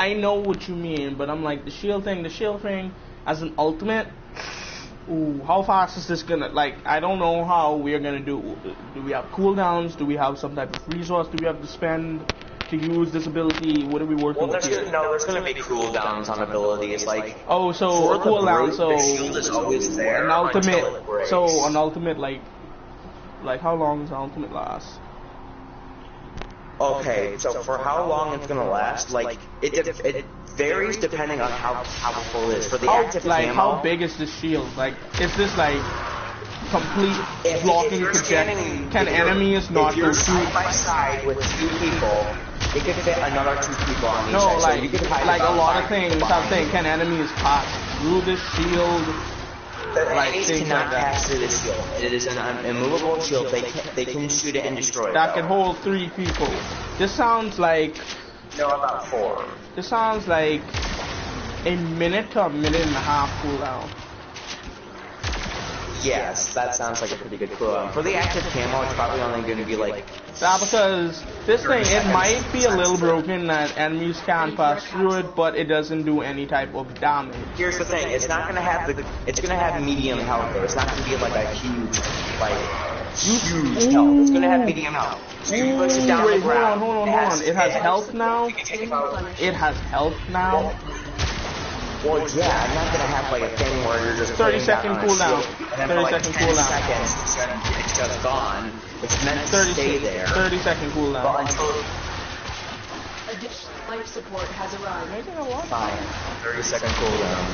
I know what you mean, but I'm like the shield thing as an ultimate. Ooh, how fast is this gonna, like, I don't know how we're gonna do we have cooldowns, do we have some type of resource, do we have to spend to use this ability, what are we working with here? There's gonna be cooldowns on abilities, like, oh, so a cooldown, so the shield is always there an ultimate, like how long does an ultimate last? Okay, so for how long it's gonna last, like, it varies depending on how powerful it is. For the active ammo, how big is the shield? Like, is this like complete blocking projection? Can enemies not go side by side with two people? It could fit another two people on each side. So you could like a lot of things. I'm saying, can enemies pass through this shield? Enemies cannot pass through this shield. It is an immovable shield. They can shoot it and destroy it. That can hold 3 people. This sounds like. No, about 4. This sounds like a minute to a minute and a half cooldown. Yes, that sounds like a pretty good cooldown. For the active camo, it's probably only going to be like... Yeah, because this thing, it might be a little broken that enemies can pass through it, but it doesn't do any type of damage. Here's the thing, it's not going to have it's going to have medium health though. It's not going to be like a huge health. It's going to have medium health. So you push it down the ground. Hold on. It has health now? It has health now? Well, yeah, I'm not gonna have like a thing where you're just 30-second cooldown. 30-second cooldown. Seconds, it's just gone. It's meant to stay there. 30-second cooldown. But until life support has arrived. Fine. 30-second cooldown.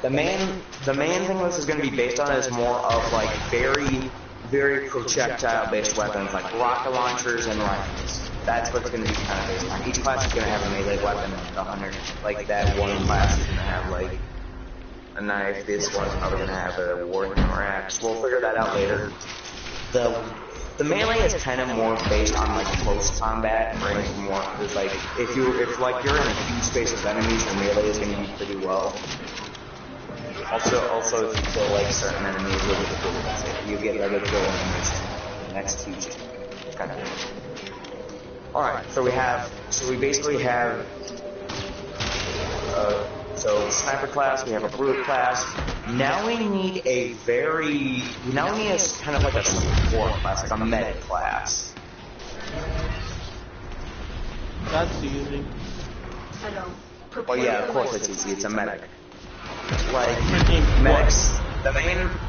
The main thing this is gonna be based on is more of like very projectile-based weapons like rocket launchers and rifles. That's what's going to be kind of based on. Each class is going to have a melee weapon, like 100. Like that one class is going to have like a knife. This one's probably going to have a warhammer axe. We'll figure that out later. The melee is kind of more based on like close combat, brings more. Because like if you're in a huge space of enemies, your melee is going to be pretty well. Also, if you kill like certain enemies, you get better kill enemies. That's huge. Kind of. Alright, so we basically have, so sniper class, we have a brute class. Now we need now we need kind of like a support class, like a medic class. That's easy. I know. Well, yeah, of course it's easy, it's a medic. Like, medics,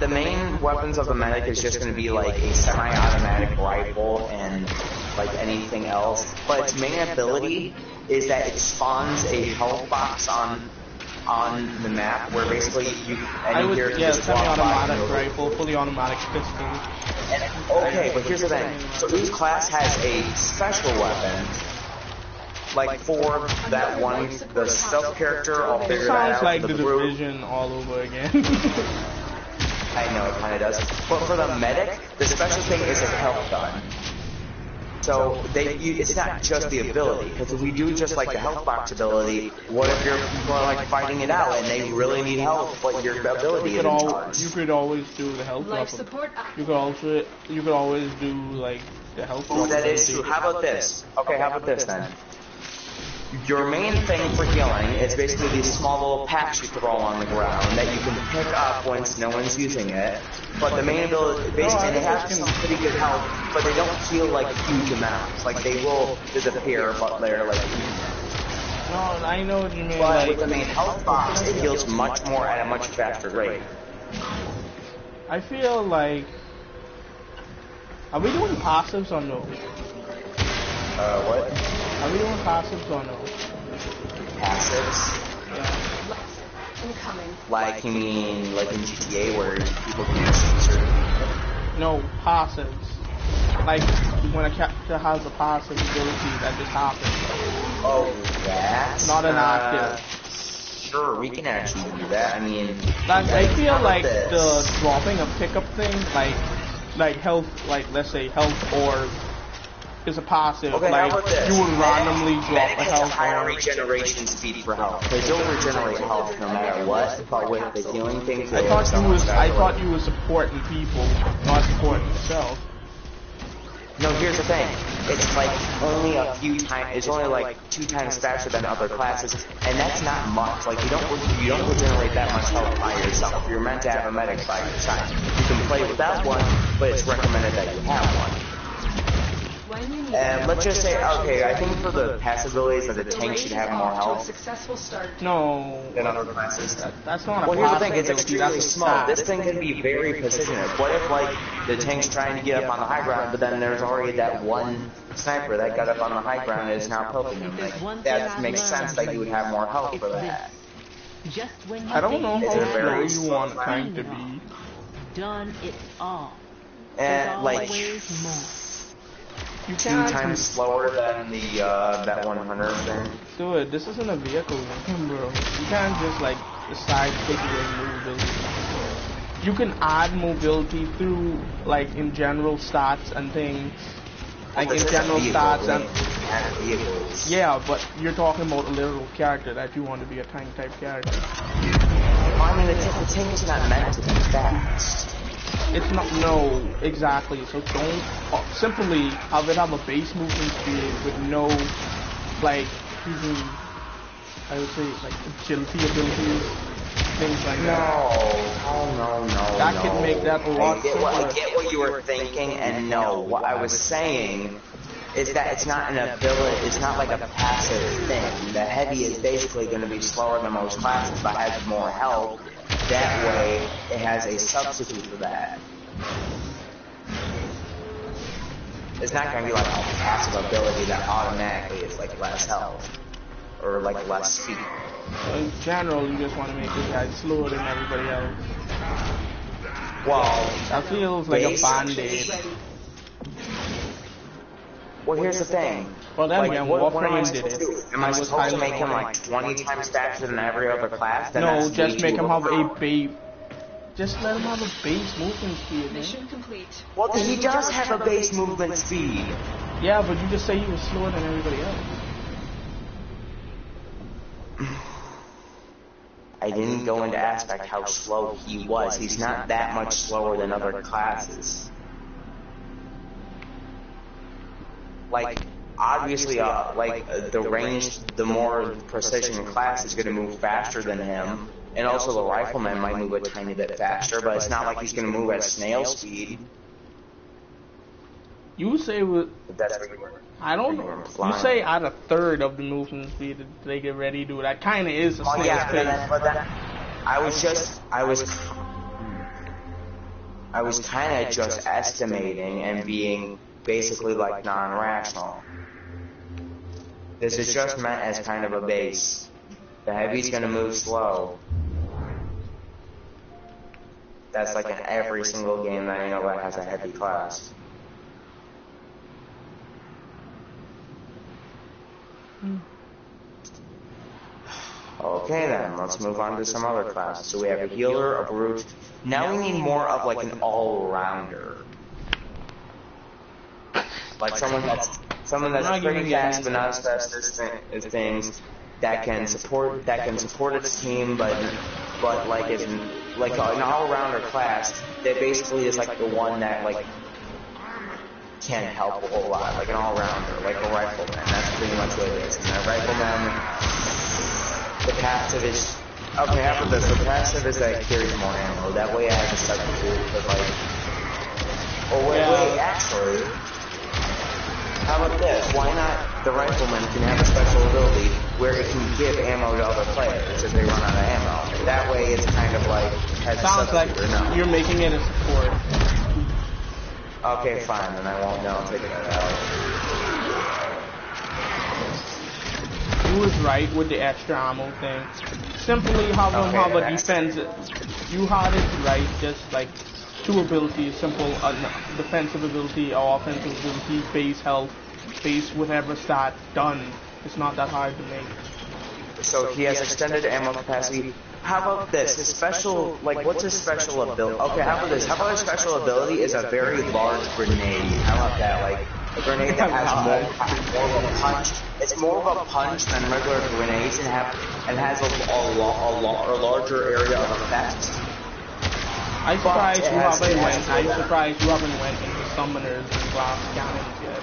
the main weapons of the medic is just going to be like a semi-automatic rifle and like anything else, but its main ability is that it spawns a health box on the map where basically semi-automatic rifle, fully automatic pistol. Okay, but here's the thing. So each class has a special weapon. Like for that one, the stealth character, I'll figure that out. It sounds like the Division all over again. I know, it kind of does. But for the medic, the special thing is a health gun. So it's not just the ability, because if we do just like the health box ability, what if your people are like fighting it out and they really need help, but your ability isn't charged? You could always do the health support. You could always do like the health. Oh, that is true. How about this? Okay, how about this then? Your main thing for healing is basically these small little packs you throw on the ground that you can pick up once no one's using it. But the main ability, basically, they have some pretty good health, but they don't heal like huge amounts. Like they will disappear, but they're like. No, I know what you mean. But with the main health box, it heals much more at a much faster rate. I feel like. Are we doing passives or no? What? Are we doing passives or no? Passives? Yeah. Incoming. Like, you mean, like in GTA where people can shoot certain people? No, passives. Like, when a character has a passive ability, that just happens. Oh, that's not an active. Sure, we can actually do that. I mean... Like, I feel like the dropping a pickup thing, like health, like, let's say health orb, is a passive. Okay, like you would randomly drop a health higher regeneration speed for health. Because you'll regenerate health no matter what. But with the healing thing, I thought you were supporting people, not supporting yourself. No, here's the thing. It's like only a few times. It's only like 2 times faster than other classes, and that's not much. Like you don't regenerate that much health by yourself. You're meant to have a medic by your side. You can play without one, but it's recommended that you have one. And let's just say, okay, I think for the passive abilities that the tank should have more health. No. Than other classes. That's not a Well, here's the passive thing, it's ability, extremely that's a small. stat. This thing can be very positioned. What if, like, the tank's trying to get up on the high ground, but then there's already that one sniper that got up on the high ground and is now poking him? Like, that makes sense that you would have more health for that. I don't know It's how a very slow you want a tank to be. Done it all. And, like, You 2 can't times slower than the, that 100 thing. Dude, this isn't a vehicle game, bro. You can't just like decide to take away mobility. You can add mobility through like in general stats and things. Like in general stats and yeah, but you're talking about a literal character that you want to be a tank type character. I mean, the tank is not meant to be fast. It's not, no, exactly. So don't simply have it have a base movement speed with no like even I would say like agility abilities, things like that. No. That could make that a lot simpler. I get what you were thinking, and no, what I was saying is that it's not an ability, it's not like a passive thing. The heavy is basically going to be slower than most classes, but has more health. That way, it has a substitute for that. It's not going to be like a passive ability that automatically is like less health. Or like less speed. In general, you just want to make this guy slower than everybody else. Well, That feels like a band-aid. Well, here's the thing. Well, then Like, again, what am I Warframe did supposed to it. do? Am I supposed to make him like 20 times faster than every other class? Then No, that's just way make too him have a overpowered. base. Just let him have a base movement speed, man. Mission complete. Well, he does have a base movement speed. Yeah, but you just say he was slower than everybody else. I didn't go into aspect how slow he was. He's not that much slower than other classes. Like, obviously, the range, the more precision class is going to move faster than him. And also the rifleman might move a tiny bit faster, but it's not like he's going to move at snail speed. You say with That's what you were. I don't know. You say at a third of the movement speed that they get ready to do. That kind of is a Well, snail's yeah, pace. but then I was kind of just estimating and being basically like non-rational. This is just meant as kind of a base. The heavy's gonna move slow. That's like in every single game that I know that has a heavy class. Okay then, let's move on to some other classes. So we have a healer, a brute. Now we need more of like an all-rounder. Like someone that's pretty fast but not as fast as things, that can support its team, but like is like an all-rounder class that basically is like the one that like can help a whole lot, like an all-rounder, like a rifleman. That's pretty much what it is. And a rifleman. The passive is okay. After this, the passive is that it carries more ammo. That way, I have a substitute for like. Oh wait, actually, how about this? Why not? The rifleman can have a special ability where it can give ammo to other players if they run out of ammo. That way, it's kind of like has Sounds a like substitute or no. you're making it a support. Okay, fine. Then I won't. No, take that out. You was right with the extra ammo thing. Simply have him have a defense. You had it right. Just like 2 abilities, simple defensive ability or offensive ability, base health, base whatever stat, done. It's not that hard to make. So he has extended ammo capacity. How about this? His special, like, what's his special ability? Okay, how about this? How about his special ability is a very large grenade? How about that? Like, a grenade that has more of a punch. It's more of a punch than regular grenades and has a larger area of effect. I'm surprised you haven't went into summoners and glass cannons yet.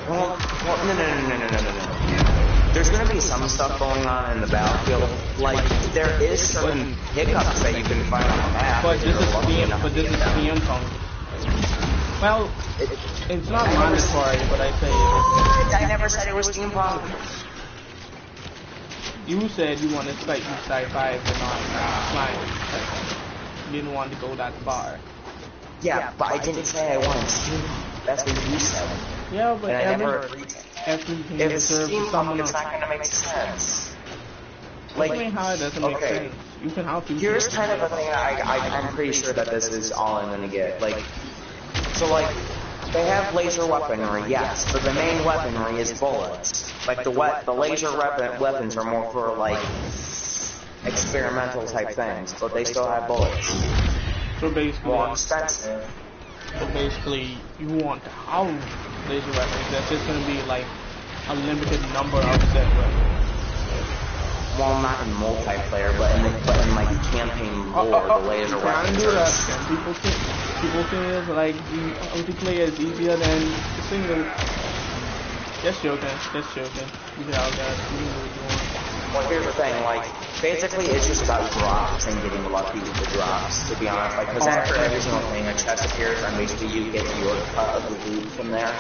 Well, no. There's gonna be some stuff going on in the battlefield. Like, there is certain hiccups that you can find on the map. But this is steampunk. Well, it's not mandatory, but I say I never said it was steampunk. you said you wanted slightly sci-fi, but not science. You didn't want to go that far. Yeah, but I didn't say I wanted steampunk. That's what you said. Yeah, but And I never agreed to it. everything If it's deserves steampunk, someone it's else. not gonna make sense. Like, I mean how it doesn't make sense. You can have future. Here's kind of a thing I'm pretty sure that this is all I'm gonna get. Like, so like, they have laser weaponry, yes, but the main weaponry is bullets. Like the laser weapons are more for like experimental type things, but they still have bullets. So basically, More expensive. you want to have laser weapons. That's just gonna be like a limited number of set weapons. Well, not in multiplayer, but in like campaign lore, the laser you can weapons do are. that. And people feel like the multiplayer is easier than the single. Just joking. You can have that. You can do what you want. Well, here's the thing, like, basically it's just about drops and getting lucky with the drops, to be honest. Like, because after every single thing, a chest appears, and basically you get your cut of the loot from there.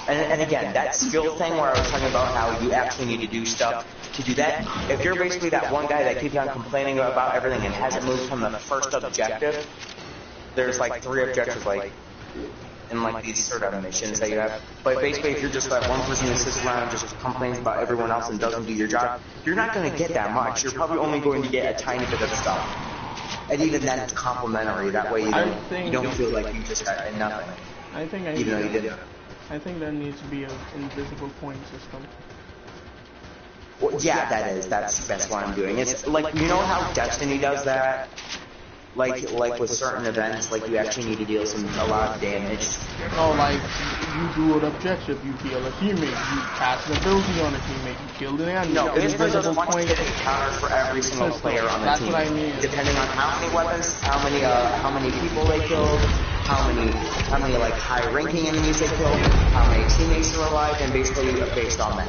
And again, that skill thing where I was talking about how you actually need to do stuff to do that, if you're basically that one guy that keeps on complaining about everything and hasn't moved from the first objective, there's like 3 objectives, like, in like these sort of missions that you have. But basically, if you're just that one person who sits around and just complains about everyone else and doesn't do your job, you're not going to get that much. You're probably only going to get a tiny bit of stuff. And even then, it's complimentary. That way, you don't feel like you just got nothing. Even though you didn't. I think there needs to be an invisible point system. Well, yeah, that's what I'm doing. It's like, you know how Destiny does that? Like with certain events, like you actually need to deal a lot of damage. Oh, like you do an objective, you kill a teammate, you cast an ability on a teammate, you kill the enemy. No, this does invisible one point. hit encounter for every single player on the That's team. what I mean. Depending on how many weapons, how many people they killed, how many like high-ranking enemies they killed, how many teammates are alive, and basically based on that.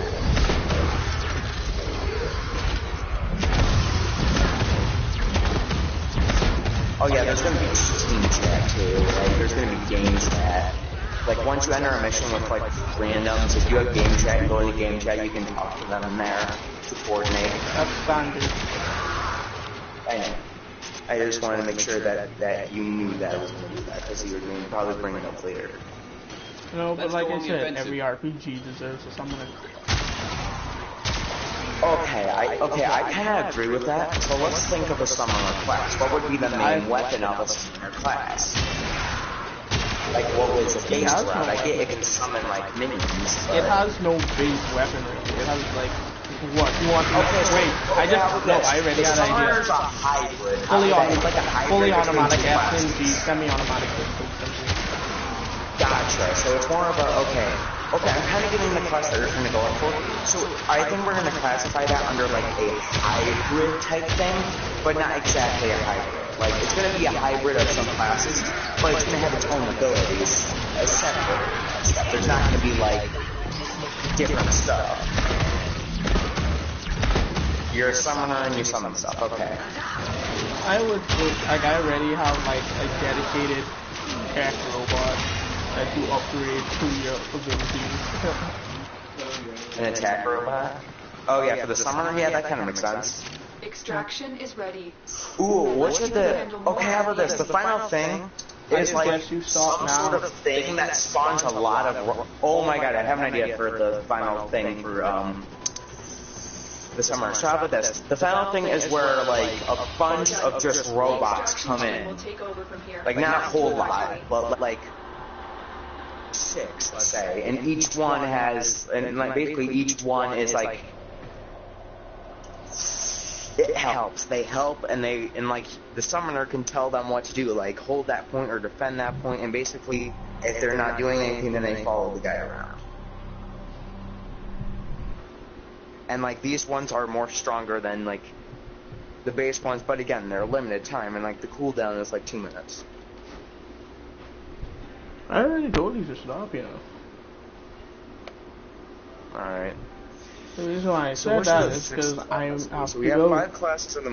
Oh yeah, there's gonna be team chat too. Like there's gonna be game chat. Like once you enter a mission with like randoms, if you have game chat and go into game chat, you can talk to them in there to coordinate. That's standard. I know. I just wanted to make sure that you knew that I was gonna do that because you were going to probably bring it up later. No, but like I said, every RPG deserves a summoner. Okay, I kind of agree with that. So let's think of a summoner class. What would be the main weapon of a summoner class? Like, what was the base route? I get it can summon, like, minions. It has no base weaponry. It has, like, what? You want to... Okay, wait, I already got an idea. Summoner's a hybrid. Fully automatic between two classes. SMG, semi-automatic pistol. Gotcha. So it's more of a, okay, I'm kind of getting the class that you're kind of going for. So I think we're going to classify that under like a hybrid type thing, but not exactly a hybrid. Like it's going to be a hybrid of some classes, but it's going to have its own abilities as separate stuff. There's not going to be like different stuff. You're a summoner and you summon stuff. Okay. I already have like a dedicated tech robot that do upgrade to your abilities. An attack robot? Oh yeah, for the summoner? Yeah, that kind of makes sense. Extraction is ready. Ooh, what should okay, how about this? The final thing is like you stop some sort of thing that spawns a lot of... Oh my god, I have an idea for the final thing for, the summoner. So how about this? The final thing is where, like, a bunch of just robots come in. Like, not a whole lot, but, like, 6, let's say. And each one has... And, like, basically each one is, like... It helps. They help, and like, the summoner can tell them what to do. Like, hold that point or defend that point, and basically, if they're not doing anything, then they follow the guy around. And, like, these ones are more stronger than, like, the base ones, but again, they're limited time, and, like, the cooldown is, like, 2 minutes. I already told you to stop, you know. Alright. The reason why I So said what should that the is sixth because I class be? have So to we have go. 5 classes in the